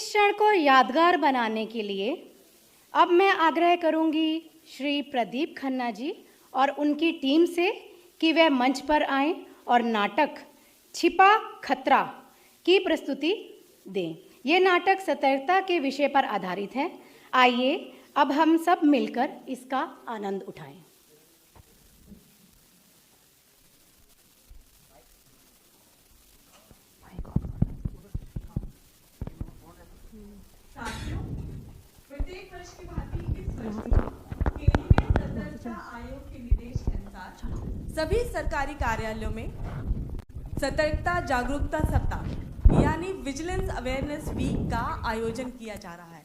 इस क्षण को यादगार बनाने के लिए अब मैं आग्रह करूंगी श्री प्रदीप खन्ना जी और उनकी टीम से कि वे मंच पर आएं और नाटक छिपा खतरा की प्रस्तुति दें। ये नाटक सतर्कता के विषय पर आधारित है। आइए अब हम सब मिलकर इसका आनंद उठाएं। प्रत्येक वर्ष की भांति इस वर्ष केंद्रीय सतर्कता आयोग के निर्देश के अनुसार सभी सरकारी कार्यालयों में सतर्कता जागरूकता सप्ताह यानी विजिलेंस अवेयरनेस वीक का आयोजन किया जा रहा है,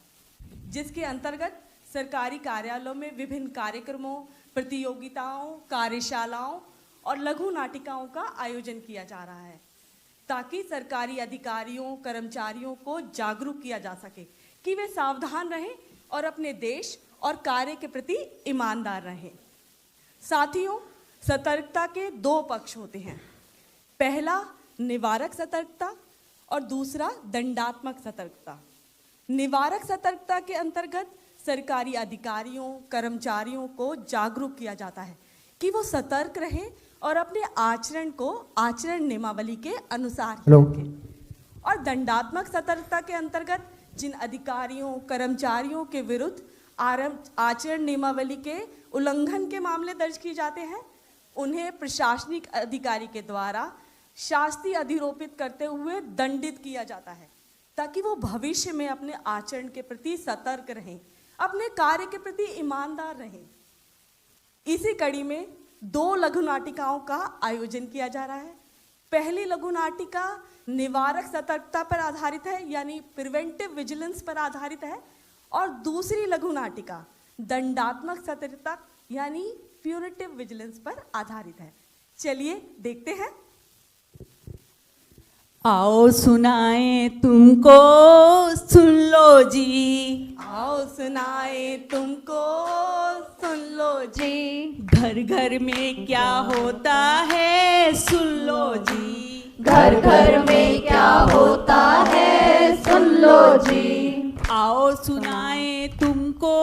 जिसके अंतर्गत सरकारी कार्यालयों में विभिन्न कार्यक्रमों, प्रतियोगिताओं, कार्यशालाओं और लघु नाटिकाओं का आयोजन किया जा रहा है ताकि सरकारी अधिकारियों, कर्मचारियों को जागरूक किया जा सके कि वे सावधान रहें और अपने देश और कार्य के प्रति ईमानदार रहें। साथियों, सतर्कता के दो पक्ष होते हैं, पहला निवारक सतर्कता और दूसरा दंडात्मक सतर्कता। निवारक सतर्कता के अंतर्गत सरकारी अधिकारियों, कर्मचारियों को जागरूक किया जाता है कि वो सतर्क रहें और अपने आचरण को आचरण नियमावली के अनुसार ही रखें। और दंडात्मक सतर्कता के अंतर्गत जिन अधिकारियों, कर्मचारियों के विरुद्ध आचरण नियमावली के उल्लंघन के मामले दर्ज किए जाते हैं, उन्हें प्रशासनिक अधिकारी के द्वारा शास्ति अधिरोपित करते हुए दंडित किया जाता है ताकि वो भविष्य में अपने आचरण के प्रति सतर्क रहें, अपने कार्य के प्रति ईमानदार रहें। इसी कड़ी में 2 लघु नाटिकाओं का आयोजन किया जा रहा है। पहली लघु नाटिका निवारक सतर्कता पर आधारित है यानी प्रिवेंटिव विजिलेंस पर आधारित है और दूसरी लघु नाटिका दंडात्मक सतर्कता यानी प्यूनिटिव विजिलेंस पर आधारित है। चलिए देखते हैं। आओ सुनाए तुमको सुन लो जी, आओ सुनाए तुमको सुन लो जी, घर घर में क्या होता है सुन लो जी, घर घर में क्या होता है सुन लो जी, आओ सुनाए तुमको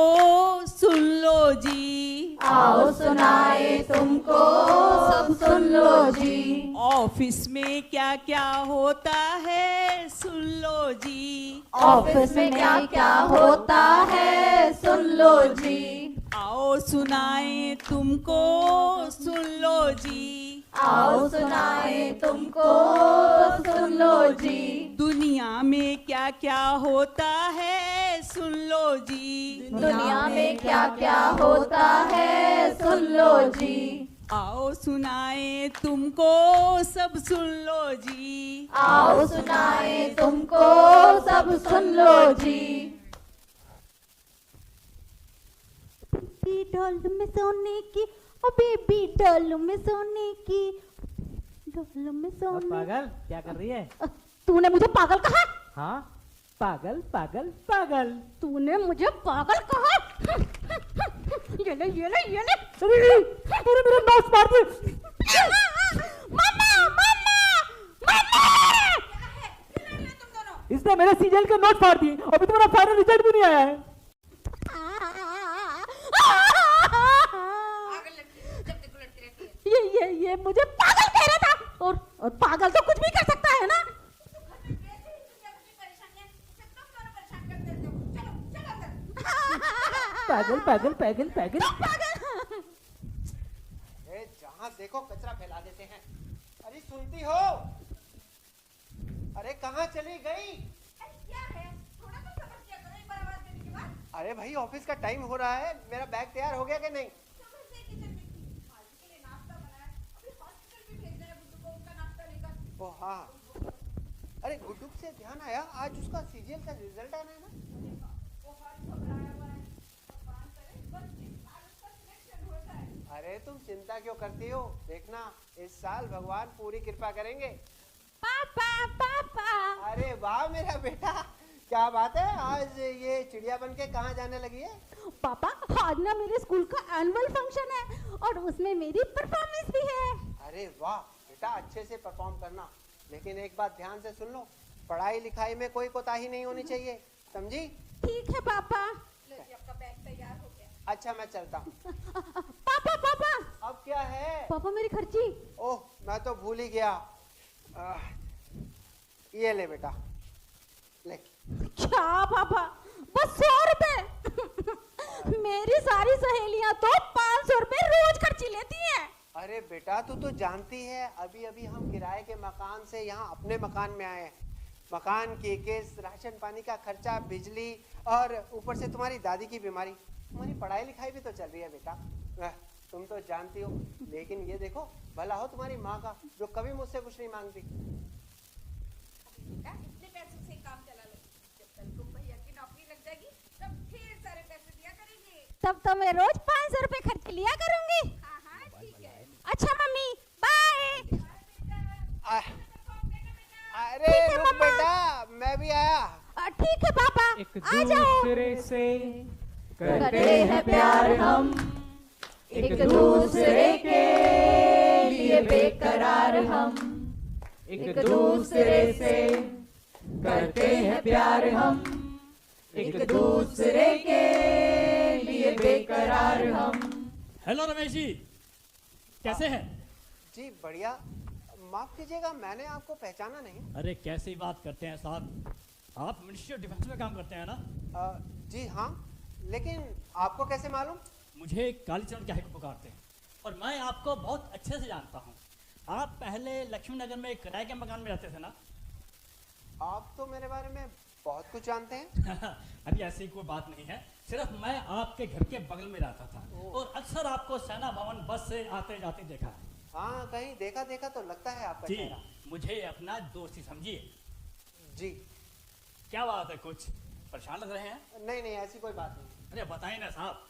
सुन लो जी, आओ सुनाए तुमको सब सुन लो जी, ऑफिस में क्या क्या होता है सुन लो जी, ऑफिस में क्या क्या होता है सुन लो जी, आओ सुनाए तुमको सुन लो जी, आओ सुनाए तुमको सुन लो जी, दुनिया में क्या क्या होता है सुन लो जी, दुनिया में क्या क्या होता है सुन लो जी, आओ सुनाए तुमको सब सुन लो जी, आओ सुनाए तुमको सब सुन लो जी। बेबी डॉल में सोने की, ओ बेबी डॉल में सोने की, डॉल में सोने। पागल क्या कर रही है? तूने मुझे पागल कहा? हाँ, पागल पागल पागल। तूने मुझे पागल कहा? ये ले ये ले ये ले। तूने मेरा नोट्स मार दिए। मम्मा मम्मा मम्मा। इसने मेरे सीजल के नोट्स मार दिए। अभी तुम्हारा फाइनल रिजल्ट भी नहीं आया है। ये मुझे पागल कह रहा था और पागल तो कुछ भी कर सकता है ना। पागल पागल पागल पागल। जहाँ देखो कचरा फैला देते हैं। अरे सुनती हो? अरे कहाँ चली गई? क्या है? थोड़ा तो समझ लिया करो एक बार आवाज देने के बाद। अरे भाई ऑफिस का टाइम हो रहा है, मेरा बैग तैयार हो गया कि नहीं? समझ से किचन में थी। पार्टी के लिए नाश्ता बनाया। अभी हॉस्पिटल भी भेजना है बुड्ढू को उनका नाश्ता लेकर। ओ हाँ। अरे गुड्डू से ध्यान आया, आज उसका सीजीएल का रिजल्ट आना है ना? वो हर घबराया हुआ है। भगवान करे बस इस साल उसका सिलेक्शन हो जाए। अरे तुम चिंता क्यों करती हो? देखना इस साल भगवान पूरी कृपा करेंगे। पापा पापा। अरे वाह मेरा बेटा, क्या बात है, आज ये चिड़िया बन के कहाँ जाने लगी है? पापा आज ना मेरे स्कूल का एनुअल फंक्शन है और उसमें मेरी परफॉर्मेंस भी है। अरे वाह बेटा, अच्छे से परफॉर्म करना, लेकिन एक बात ध्यान से सुन लो, पढ़ाई लिखाई में कोई कोताही नहीं होनी चाहिए, समझी? ठीक है पापा। अच्छा मैं चलता हूँ। पापा पापा अब क्या है? पापा मेरी खर्ची। ओह मैं तो भूल ही गया। ये ले बेटा, ले। क्या पापा, बस 100 रुपए? मेरी सारी सहेलियां तो 500 रुपए रोज खर्ची लेती हैं। अरे बेटा तू तो जानती है, अभी अभी हम किराए के मकान से यहाँ अपने मकान में आए हैं। मकान की किस्त, राशन पानी का खर्चा, बिजली और ऊपर से तुम्हारी दादी की बीमारी, तुम्हारी पढ़ाई लिखाई भी तो चल रही है बेटा, तुम तो जानती हो। लेकिन ये देखो, भला हो तुम्हारी माँ का जो कभी मुझसे कुछ नहीं मांगती। इतने पैसों से काम चला लो, जब कल को भैया की नौकरी लग जाएगी तब ढेर सारे पैसे दिया करेंगे। तब तो मैं रोज 500 रुपए खर्च लिया करूंगी। हाँ हाँ ठीक है। अच्छा मम्मी बाय। अरे रुक बेटा, मैं भी आया। ठीक है पापा, एक आ जाओ। दूसरे से करते हैं प्यार हम, एक दूसरे के लिए बेकरार हम, एक दूसरे से करते हैं प्यार हम, एक दूसरे के लिए बेकरार हम। हेलो रमेश जी, कैसे हैं? जी बढ़िया। माफ कीजिएगा, मैंने आपको पहचाना नहीं। अरे कैसी बात करते हैं साहब, आप मिनिस्ट्री ऑफ डिफेंस में काम करते हैं ना? जी हाँ, लेकिन आपको कैसे मालूम? मुझे कालीचरण क्या पुकारते हैं और मैं आपको बहुत अच्छे से जानता हूँ। आप पहले लक्ष्मी नगर में एक किराए के मकान में रहते थे ना? आप तो मेरे बारे में बहुत कुछ जानते हैं। अभी ऐसी कोई बात नहीं है, सिर्फ मैं आपके घर के बगल में रहता था और अक्सर आपको सेना भवन बस से आते जाते देखा है। हाँ, कहीं देखा देखा तो लगता है आपका जी, चेहरा। मुझे अपना दोस्ती समझिए। जी। क्या बात है, कुछ परेशान लग रहे हैं? नहीं नहीं, ऐसी कोई बात नहीं। अरे बताइए ना साहब।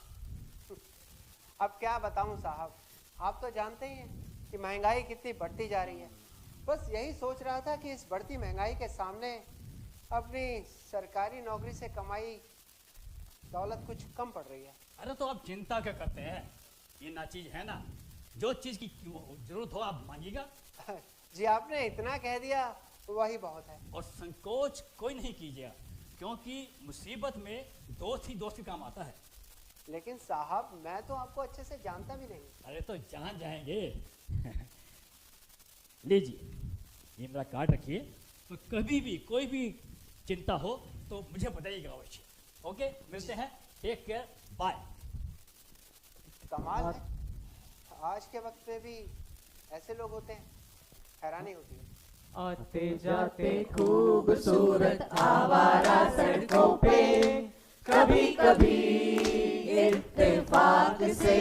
अब क्या बताऊं साहब, आप तो जानते ही हैं कि महंगाई कितनी बढ़ती जा रही है। बस यही सोच रहा था कि इस बढ़ती महंगाई के सामने अपनी सरकारी नौकरी से कमाई दौलत कुछ कम पड़ रही है। अरे तो आप चिंता क्या करते हैं, ये ना चीज है ना, जो चीज की जरूरत हो आप मांगिएगा। जी आपने इतना कह दिया वही बहुत है। और संकोच कोई नहीं कीजिएगा, क्योंकि मुसीबत में दोस्त ही दोस्त के काम आता है। लेकिन साहब मैं तो आपको अच्छे से जानता भी नहीं। अरे तो जान जाएंगे। लीजिए, ये मेरा कार्ड रखिए, तो कभी भी कोई भी चिंता हो तो मुझे बताइएगा अवश्य। ओके, मिलते हैं, टेक केयर, बाय। कमाल है, आज के वक्त में भी ऐसे लोग होते हैं, हैरानी होती है। आते जाते खूबसूरत आवारा सड़कों पे कभी कभी इत्तेफाक से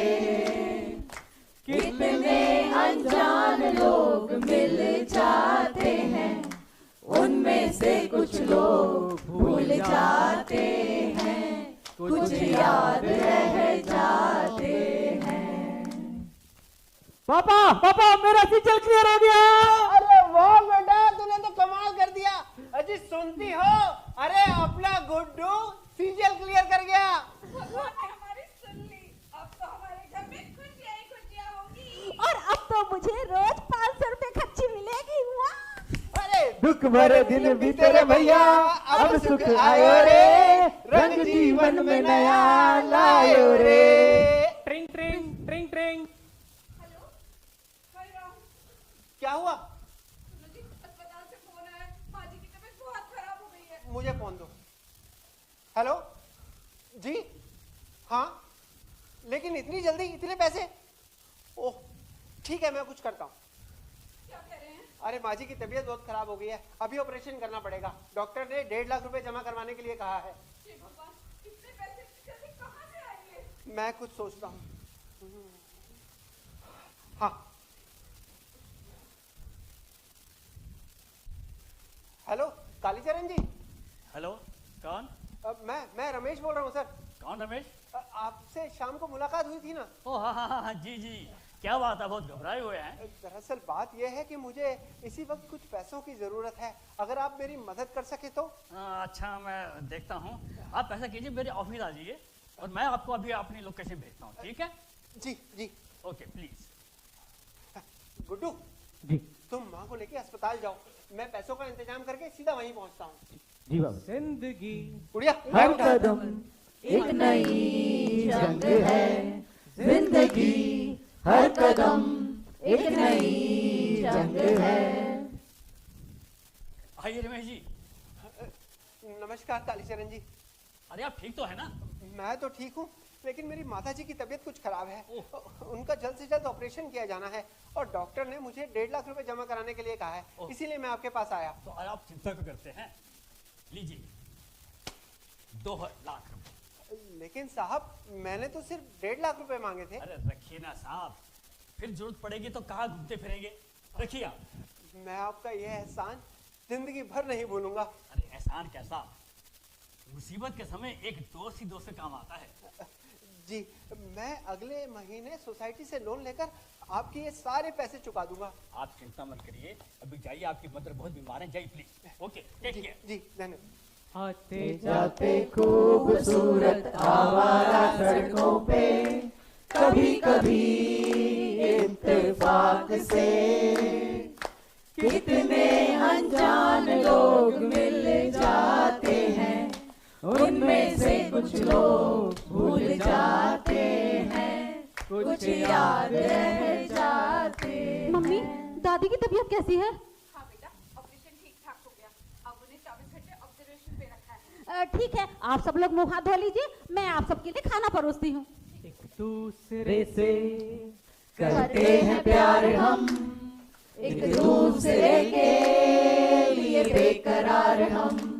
कितने अनजान लोग मिल जाते हैं, उनमें से कुछ लोग भूल जाते हैं, कुछ याद रह जाते हैं। पापा पापा मेरा सीजन क्लियर हो गया। अरे वाह बेटा, तूने तो कमाल कर दिया। अजी सुनती हो, अरे अपना गुड्डू सीजल क्लियर कर गया। भगवान ने हमारी सुन ली, अब तो हमारे घर में खुशियां ही खुशियां होंगी। और अब तो मुझे रोज 500 रुपए खर्ची मिलेगी। वाह! अरे दुख भरे दिन बीते रे भैया, अब सुख आयो रे, रंग जीवन में नया लायो रे। ट्रिंग ट्रिंग ट्रिंग ट्रिंग। हेलो, हाय राम। क्या हुआ? सुनो जी, अस्पताल से फोन आया, माँ जी की तबीयत बहुत खराब हो गई है। मुझे फोन दो। हेलो जी, हाँ, लेकिन इतनी जल्दी इतने पैसे? ओह ठीक है, मैं कुछ करता हूँ। क्या कह रहे हैं? अरे माँ जी की तबीयत बहुत खराब हो गई है, अभी ऑपरेशन करना पड़ेगा। डॉक्टर ने 1.5 लाख रुपए जमा करवाने के लिए कहा है। हे भगवान, इतने पैसे इतनी जल्दी कहाँ से आएंगे? मैं कुछ सोचता हूँ। हाँ, हेलो कालीचरण जी। हेलो, कौन? मैं रमेश बोल रहा हूँ सर। कौन रमेश? आपसे शाम को मुलाकात हुई थी ना? ओ हाँ हाँ हाँ, जी जी, क्या बात है, बहुत घबराए हुए हैं? दरअसल बात यह है कि मुझे इसी वक्त कुछ पैसों की जरूरत है, अगर आप मेरी मदद कर सके तो। अच्छा, मैं देखता हूँ। आप ऐसा कीजिए, मेरे ऑफिस आ जाइए और मैं आपको अभी अपनी लोकेशन भेजता हूँ, ठीक है? जी जी। Okay, please. गुड्डू जी तुम माँ को लेके अस्पताल जाओ, मैं पैसों का इंतजाम करके सीधा वहीं पहुंचता हूँ। जी बाबा। जिंदगी गुड़िया हर कदम एक नई जंग है, जिंदगी हर कदम एक नई जंग है। आइए रमेश जी। नमस्कार कालीचरण जी। अरे आप ठीक तो है ना? मैं तो ठीक हूँ, लेकिन मेरी माता जी की तबीयत कुछ खराब है। उनका जल्द से जल्द ऑपरेशन किया जाना है और डॉक्टर ने मुझे 1.5 लाख रुपए जमा कराने के लिए कहा है, इसीलिए मैं आपके पास आया। तो आप चिंता तो करते हैं, लीजिए 2 लाख रुपए। लेकिन साहब मैंने तो सिर्फ 1.5 लाख रुपए मांगे थे। अरे रखिए ना साहब, फिर जरूरत पड़ेगी तो कहाँ घूमते फिरेंगे, रखिए आप। मैं आपका यह एहसान जिंदगी भर नहीं भूलूंगा। अरे एहसान कैसा, मुसीबत के समय एक दोस्त ही दोस्त से काम आता है। जी मैं अगले महीने सोसाइटी से लोन लेकर आपके ये सारे पैसे चुका दूंगा। आप चिंता मत करिए, अभी जाइए, आपकी मदर बहुत बीमार है, जाइए प्लीज। Okay take care. जी धन्यवाद। आते जाते खूबसूरत आवारा सड़कों पे, कभी कभी इत्तेफाक से कितने अनजान लोग मिल जाते हैं, उनमें से कुछ लोग भूल जाते हैं, कुछ याद रह जाते। मम्मी, दादी की तबीयत कैसी है? हाँ बेटा, ऑपरेशन ठीक ठाक हो गया। अब उन्हें 24 घंटे ऑब्जर्वेशन पे रखा है। ठीक है, आप सब लोग मुंह हाथ धो लीजिए, मैं आप सबके लिए खाना परोसती हूँ। एक दूसरे से करते हैं प्यार हम, एक दूसरे के लिए बेकरार हम,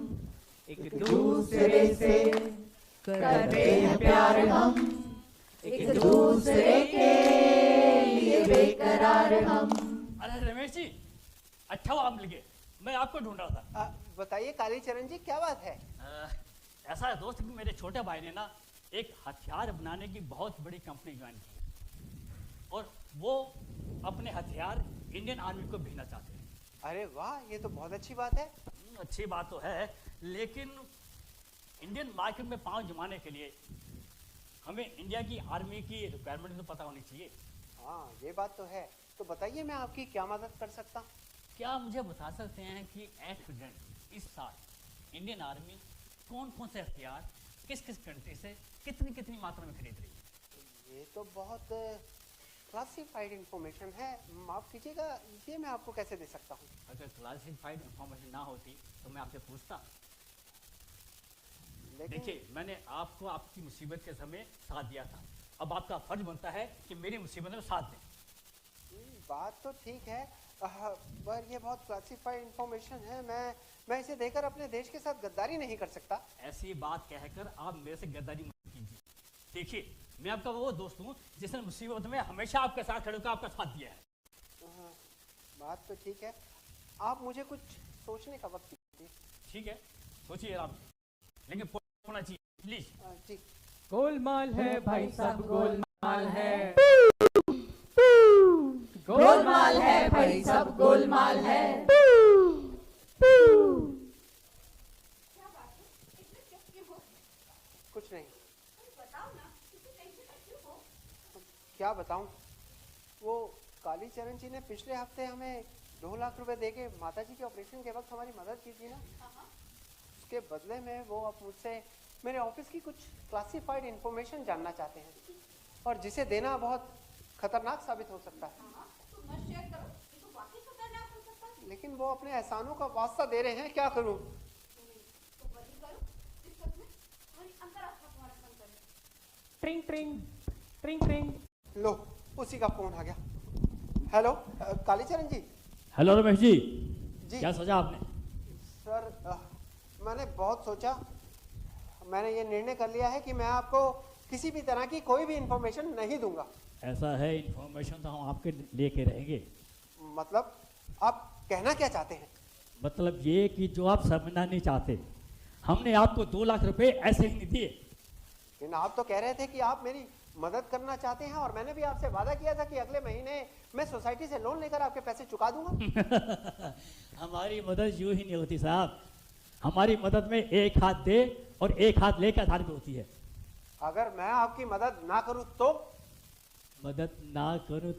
एक दूसरे से करते हैं प्यार हम, एक दूसरे के लिए बेकरार हम। अरे रमेश जी, अच्छा वो आप मिल गए, मैं आपको ढूंढ रहा था। बताइए कालीचरण जी क्या बात है? ऐसा है दोस्त कि मेरे छोटे भाई ने ना एक हथियार बनाने की बहुत बड़ी कंपनी ज्वाइन की और वो अपने हथियार इंडियन आर्मी को भेजना चाहते हैं। अरे वाह, ये तो बहुत अच्छी बात है। अच्छी बात तो है, लेकिन इंडियन मार्केट में पांव जमाने के लिए हमें इंडिया की आर्मी की रिक्वायरमेंट तो पता होनी चाहिए। हाँ ये बात तो है, तो बताइए मैं आपकी क्या मदद कर सकता हूँ? क्या मुझे बता सकते हैं कि एट प्रेजेंट इस साल इंडियन आर्मी कौन कौन से हथियार किस किस कंट्री से कितनी कितनी मात्रा में खरीद रही है? ये तो बहुत क्लासिफाइड इंफॉर्मेशन है, माफ कीजिएगा, ये मैं आपको कैसे दे सकता हूँ? अगर क्लासिफाइड इंफॉर्मेशन ना होती तो मैं आपसे पूछता। देखिए, मैंने आपको आपकी मुसीबत के समय साथ दिया था, अब आपका फर्ज बनता है कि मेरी मुसीबत में साथ दें। बात तो ठीक है, पर ये बहुत क्लासिफाइड इंफॉर्मेशन है, मैं इसे देकर अपने देश के साथ गद्दारी नहीं कर सकता। ऐसी बात कहकर आप मेरे से गद्दारी मत कीजिए। देखिए, मैं आपका वो दोस्त हूँ जिसने मुसीबत में हमेशा आपके साथ खड़े होकर आपका साथ दिया है। बात तो ठीक है, आप मुझे कुछ सोचने का वक्त दीजिए। ठीक है, सोचिए आराम से, लेकिन होना चाहिए प्लीज। जी। गोलमाल है भाई साहब, गोलमाल है, गोलमाल है भाई साहब, गोलमाल है। क्या बात है, इतने चुप क्यों हो? कुछ नहीं। बताओ ना, इतनी टेंशन में क्यों हो? क्या बताऊं, वो कालीचरण जी ने पिछले हफ्ते हमें 2 लाख रुपए देके माताजी के ऑपरेशन के वक्त हमारी मदद की थी ना, उसके बदले में वो अब मुझसे मेरे ऑफिस की कुछ क्लासिफाइड इंफॉर्मेशन जानना चाहते हैं और जिसे देना बहुत खतरनाक साबित हो सकता है। तो मत शेयर करो, ये तो वाकई खतरनाक हो सकता है। लेकिन वो अपने एहसानों का वास्ता दे रहे हैं, क्या करूं? तो वही करो जिस वक्त में तुम्हारी अंतरात्मा तुम्हारा काम करे। ट्रिंग ट्रिंग ट्रिंग ट्रिंग। लो, उसी का फोन आ गया। हेलो कालीचरण जी। हेलो रमेश जी, जी क्या सोचा आपने? सर मैंने बहुत सोचा, मैंने ये निर्णय कर लिया है कि मैं आपको किसी भी तरह की कोई भी इंफॉर्मेशन नहीं दूंगा। ऐसा है, इंफॉर्मेशन तो हम आपके लेके रहेंगे। मतलब आप कहना क्या चाहते हैं? मतलब ये कि जो आप समझना नहीं चाहते, हमने आपको 2 लाख रुपए ऐसे ही नहीं दिए। लेकिन आप तो कह रहे थे कि आप मेरी मदद करना चाहते हैं और मैंने भी आपसे वादा किया था कि अगले महीने मैं सोसाइटी से लोन लेकर आपके पैसे चुका दूंगा। हमारी मदद यूं ही नहीं होती साहब, हमारी मदद में एक हाथ दे और एक हाथ लेकर आधार पे होती है। अगर मैं आपकी मदद ना करूं तो? मदद ना करूं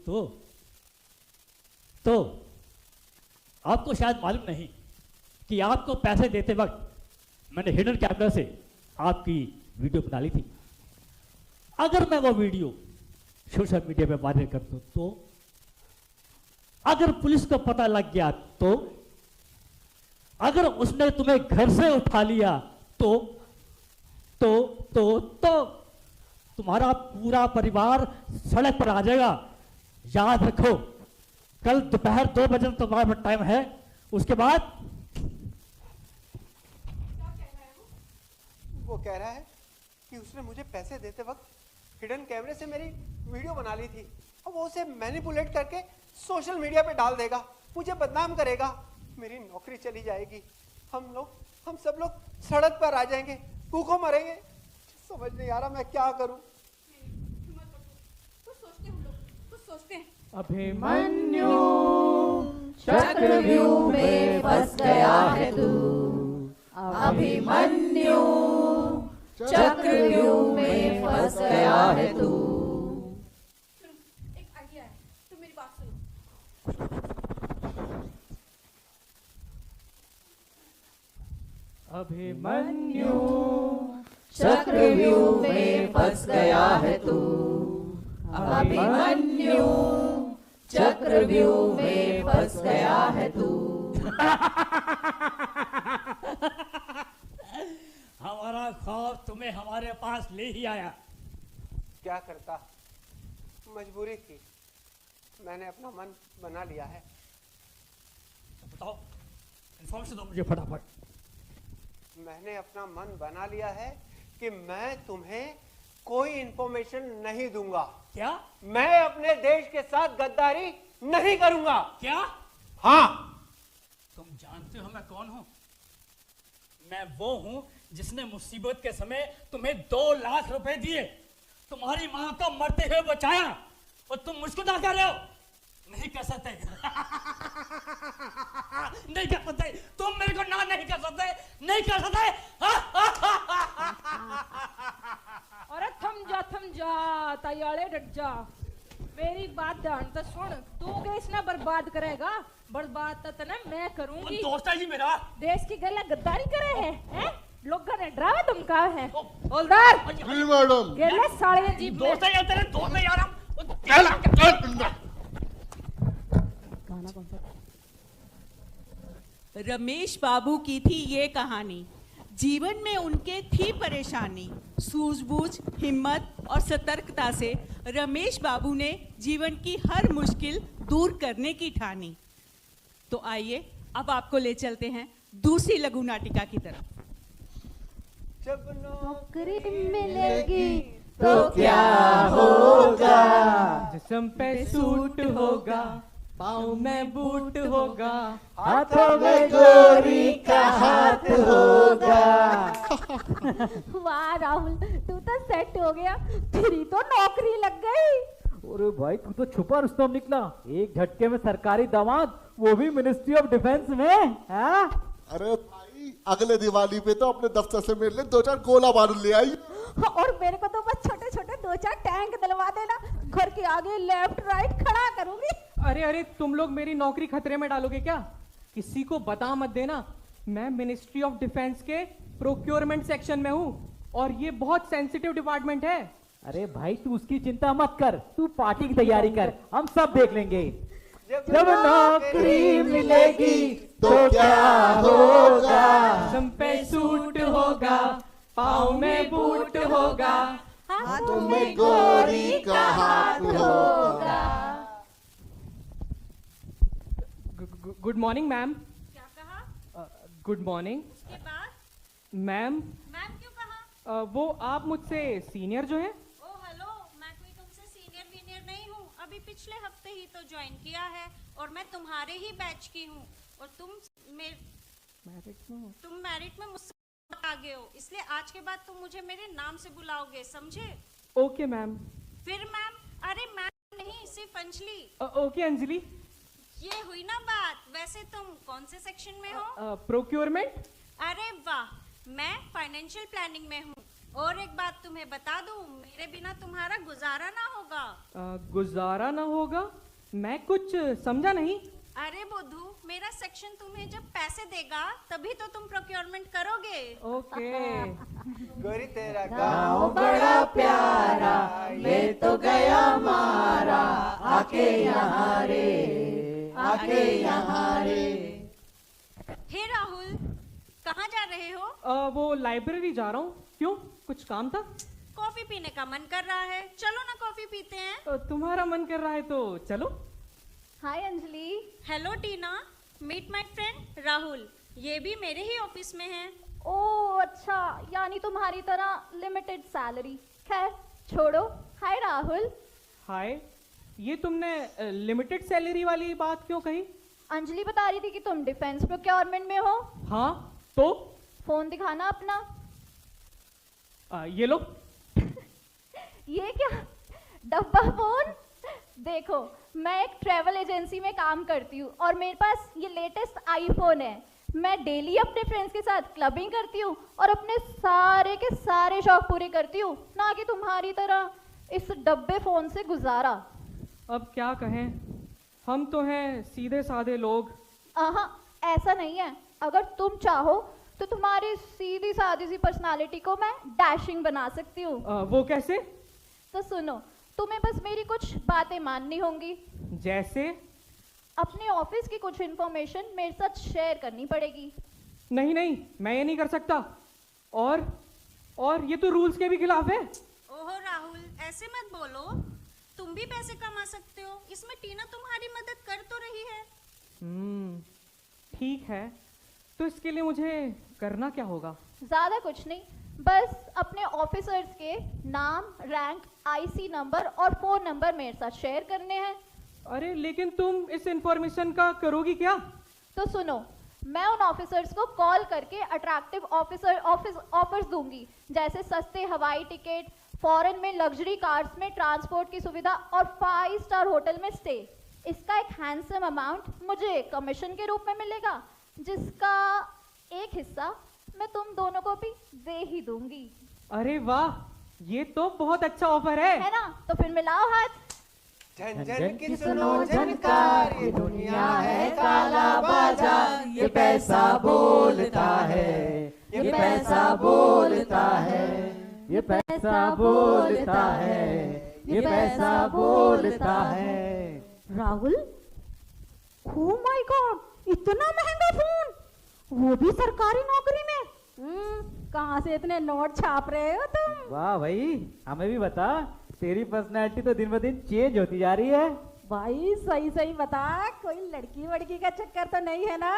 तो आपको शायद मालूम नहीं कि आपको पैसे देते वक्त मैंने हिडन कैमरा से आपकी वीडियो बना ली थी। अगर मैं वो वीडियो सोशल मीडिया पे वायरल कर दूं तो, अगर पुलिस को पता लग गया तो, अगर उसने तुम्हें घर से उठा लिया तो तुम्हारा पूरा परिवार सड़क पर आ जाएगा। याद रखो, कल दोपहर 2 बजे तुम्हारे पास टाइम है। उसके बाद वो कह रहा है कि उसने मुझे पैसे देते वक्त हिडन कैमरे से मेरी वीडियो बना ली थी और वो उसे मैनिपुलेट करके सोशल मीडिया पे डाल देगा, मुझे बदनाम करेगा, मेरी नौकरी चली जाएगी, हम सब लोग सड़क पर आ जाएंगे, भूखों मरेंगे। समझ नहीं आ रहा मैं क्या करूं। कुछ सोचते हैं हम लोग, कुछ सोचते हैं। अभिमन्यु चक्रव्यूह में फंस गया है तू, अभिमन्यु चक्रव्यूह में फंस गया है तू। सुनो, एक आइडिया है, तुम मेरी बात सुनो। अभिमन्यु चक्रव्यूह में फंस गया है तू, अभिमन्यु चक्रव्यूह में फंस गया है तू। हमारा ख्वाब तुम्हें हमारे पास ले ही आया। क्या करता, मजबूरी थी, मैंने अपना मन बना लिया है। बताओ, इन्फॉर्मेशन दो मुझे फटाफट। मैंने अपना मन बना लिया है कि मैं तुम्हें कोई इंफॉर्मेशन नहीं दूंगा। क्या? मैं अपने देश के साथ गद्दारी नहीं करूंगा। क्या? हाँ। तुम जानते हो मैं कौन हूं? मैं वो हूं जिसने मुसीबत के समय तुम्हें 2 लाख रुपए दिए, तुम्हारी मां को मरते हुए बचाया, और तुम मुझको ना कह रहे हो नहीं कर सकते। नहीं कर सकते, तुम मेरे को ना नहीं कर सकते, नहीं कर सकते। अरे थम जा तैयारे डट जा। मेरी बात ध्यान से सुन, तू गैस ना बर्बाद करेगा, बर्बाद तो ना मैं करूंगी। दोस्त है जी मेरा। देश की गला गद्दारी करे हैं? लोगों ने डरावा धमका है। हवलदार जी मैडम। गेले साले जी दोस्त है यार, तेरे दोस्त है यार हम। रमेश बाबू की थी ये कहानी। जीवन में उनके थी परेशानी, सूझबूझ, हिम्मत और सतर्कता से रमेश बाबू ने जीवन की हर मुश्किल दूर करने की ठानी। तो आइए अब आपको ले चलते हैं दूसरी लघु नाटिका की तरफ। जब नौकरी मिलेगी तो क्या होगा, जिस्म पे सूट होगा, पाँव में बूट होगा, हाथों में गोरी का हाथ होगा। वाह राहुल, तू तो सेट हो गया, तेरी तो नौकरी लग गई। अरे भाई तू तो छुपा रुस्तम निकला, एक झटके में सरकारी दामाद, वो भी मिनिस्ट्री ऑफ डिफेंस में। हाँ? अरे भाई अगले दिवाली पे तो अपने दफ्तर से मेरे लिए 2-4 गोला बारूद ले आई। और मेरे को तो बस छोटे छोटे 2-4 टैंक दिलवा देना, घर के आगे लेफ्ट राइट खड़ा करूंगी। अरे तुम लोग मेरी नौकरी खतरे में डालोगे क्या? किसी को बता मत देना, मैं मिनिस्ट्री ऑफ डिफेंस के प्रोक्योरमेंट सेक्शन में हूँ और ये बहुत सेंसिटिव डिपार्टमेंट है। अरे भाई तू उसकी चिंता मत कर, तू पार्टी की तैयारी कर, हम सब देख लेंगे। जब नौकरी मिलेगी तो क्या होगा, जिस्म पे सूट होगा, पाँव में बूट होगा, हाथों में गोरी का हाथ होगा। Good morning ma'am. क्या कहा? गुड मॉर्निंग उसके बाद? मैम। मैम क्यों कहा? वो आप मुझसे सीनियर जो है। ओ हेलो, मैं कोई तुमसे सीनियर वीनियर नहीं हूँ, अभी पिछले हफ्ते ही तो ज्वाइन किया है और मैं तुम्हारे ही बैच की हूँ, और तुम मैरिट में मुझसे आगे हो, इसलिए आज के बाद तुम मुझे मेरे नाम से बुलाओगे, समझे? Okay ma'am. फिर मैम? अरे मैम नहीं, सिर्फ अंजलि। ओके अंजलि। ये हुई ना बात। वैसे तुम कौन से सेक्शन में हो? प्रोक्योरमेंट। अरे वाह, मैं फाइनेंशियल प्लानिंग में हूँ। और एक बात तुम्हें बता दूं, मेरे बिना तुम्हारा गुजारा ना होगा। गुजारा ना होगा? मैं कुछ समझा नहीं। अरे बुद्धू, मेरा सेक्शन तुम्हें जब पैसे देगा तभी तो तुम प्रोक्योरमेंट करोगे। ओके। गोरी तेरा गाँव बड़ा प्यारा, ये तो गया मारा, आके यहाँ रे, आके यहाँ रे। हे राहुल, कहाँ जा रहे हो? वो लाइब्रेरी जा रहा हूँ। क्यों, कुछ काम था? कॉफी पीने का मन कर रहा है, चलो ना कॉफी पीते हैं। तुम्हारा मन कर रहा है तो चलो। Hi Anjali. Hello Tina, meet my friend Rahul, ये भी मेरे ही ऑफिस में है। ओह अच्छा, यानी तुम्हारी तरह लिमिटेड सैलरी। खैर छोड़ो। हाय राहुल। हाय, ये तुमने लिमिटेड सैलरी वाली बात क्यों कही? अंजलि बता रही थी कि तुम डिफेंस प्रोक्योरमेंट में हो। हाँ तो? फोन दिखाना अपना। ये लो। ये क्या, डब्बा फोन? देखो, मैं एक ट्रैवल एजेंसी में काम करती हूँ और मेरे पास ये लेटेस्ट आईफोन है। मैं डेली अपने फ्रेंड्स के साथ क्लबिंग करती हूँ और अपने सारे के सारे शौक पूरे करती हूँ, ना कि तुम्हारी तरह इस डब्बे फोन से गुजारा। अब क्या कहें, हम तो हैं सीधे साधे लोग। ऐसा नहीं है। अगर तुम चाहो तो तुम्हारी सीधी सादी सी पर्सनालिटी को मैं डैशिंग बना सकती हूँ। वो कैसे? तो सुनो, तुम्हें बस मेरी कुछ बातें माननी होंगी। जैसे? अपने ऑफिस की कुछ इन्फॉर्मेशन मेरे साथ शेयर करनी पड़ेगी। नहीं नहीं, मैं ये नहीं कर सकता। और ये तो रूल्स के भी खिलाफ है। ओहो राहुल, ऐसे मत बोलो, तुम भी पैसे कमा सकते हो, इसमें टीना तुम्हारी मदद कर तो रही है। ठीक है, तो इसके लिए मुझे करना क्या होगा? ज्यादा कुछ नहीं, बस अपने ऑफिसर्स के नाम, रैंक, आईसी नंबर और फोन नंबर मेरे साथ शेयर करने हैं। अरे लेकिन तुम इस इंफॉर्मेशन का करोगी क्या? तो सुनो, मैं उन ऑफिसर्स को कॉल करके अट्रैक्टिव ऑफर्स दूंगी, जैसे सस्ते हवाई टिकट, फॉरेन में लग्जरी कार्स में ट्रांसपोर्ट की सुविधा और 5 स्टार होटल में स्टे। इसका एक हैंडसम अमाउंट मुझे कमीशन के रूप में मिलेगा, जिसका एक हिस्सा मैं तुम दोनों को भी दे ही दूंगी। अरे वाह, ये तो बहुत अच्छा ऑफर है ना? तो फिर मिलाओ हाथ। झन झन की सुनो झनकार, ये दुनिया है काला बाजार, ये पैसा बोलता है, ये पैसा बोलता है, ये पैसा बोलता है, ये पैसा बोलता है। राहुल, ओह माय गॉड, इतना महंगा फोन, वो भी सरकारी नौकरी में। कहाँ से इतने नोट छाप रहे हो तुम? वाह भाई, हमें भी बता, तेरी पर्सनैलिटी तो दिन ब दिन चेंज होती जा रही है। भाई सही सही बता, कोई लड़की वड़की का चक्कर तो नहीं है ना?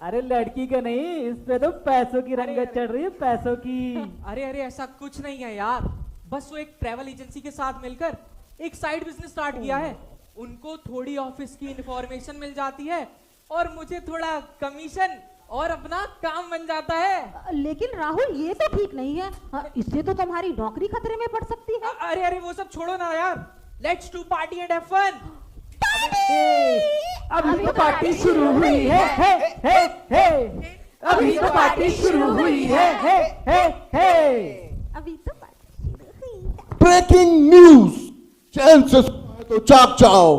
अरे लड़की का नहीं, इस पे तो पैसों की रंगत चढ़ रही है, पैसों की। अरे ऐसा कुछ नहीं है यार, बस वो एक ट्रैवल एजेंसी के साथ मिलकर एक साइड बिजनेस स्टार्ट किया है। उनको थोड़ी ऑफिस की इंफॉर्मेशन मिल जाती है और मुझे थोड़ा कमीशन और अपना काम बन जाता है। लेकिन राहुल, ये तो ठीक नहीं है, इससे तो तुम्हारी नौकरी खतरे में पड़ सकती है। अरे वो सब छोड़ो ना यार, let's do party and have fun. अभी तो पार्टी शुरू हुई है, अभी तो पार्टी शुरू हुई है, अभी तो पार्टी शुरू हुई। ब्रेकिंग न्यूज, चैन से सुना तो जाग जाओ।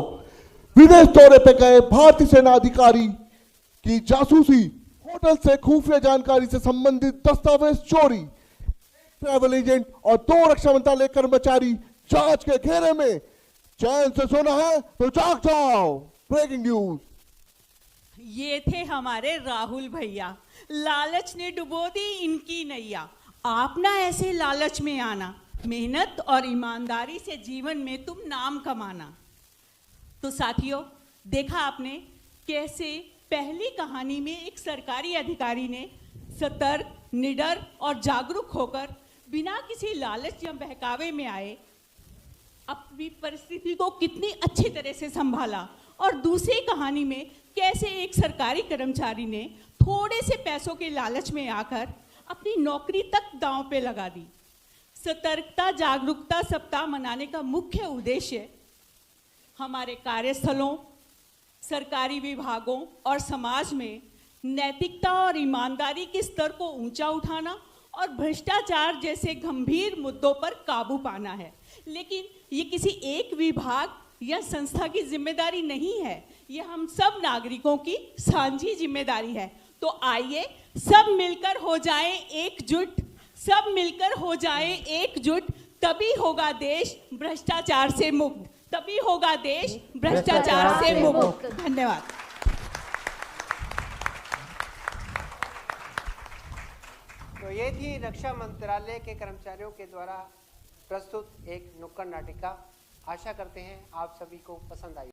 विदेश दौरे पे गए भारतीय सेना अधिकारी की जासूसी, होटल से खुफिया जानकारी से संबंधित दस्तावेज चोरी, ट्रैवल एजेंट और 2 रक्षा मंत्रालय कर्मचारी जांच के घेरे में। चैन से सुना है तो जाग जाओ। Breaking news. ये थे हमारे राहुल भैया, लालच ने डुबो दी इनकी नैया। आप ना ऐसे लालच में आना, मेहनत और ईमानदारी से जीवन में तुम नाम कमाना। तो साथियों, देखा आपने कैसे पहली कहानी में एक सरकारी अधिकारी ने सतर्क, निडर और जागरूक होकर बिना किसी लालच या बहकावे में आए अपनी परिस्थिति को कितनी अच्छी तरह से संभाला, और दूसरी कहानी में कैसे एक सरकारी कर्मचारी ने थोड़े से पैसों के लालच में आकर अपनी नौकरी तक दांव पे लगा दी। सतर्कता जागरूकता सप्ताह मनाने का मुख्य उद्देश्य हमारे कार्यस्थलों, सरकारी विभागों और समाज में नैतिकता और ईमानदारी के स्तर को ऊंचा उठाना और भ्रष्टाचार जैसे गंभीर मुद्दों पर काबू पाना है। लेकिन ये किसी एक विभाग यह संस्था की जिम्मेदारी नहीं है, यह हम सब नागरिकों की साझी जिम्मेदारी है। तो आइए सब मिलकर हो जाएं एकजुट, सब मिलकर हो जाएं एकजुट, तभी होगा देश भ्रष्टाचार से मुक्त, तभी होगा देश भ्रष्टाचार से मुक्त। धन्यवाद। तो ये थी रक्षा मंत्रालय के कर्मचारियों के द्वारा प्रस्तुत एक नुक्कड़ नाटिका। आशा करते हैं आप सभी को पसंद आई।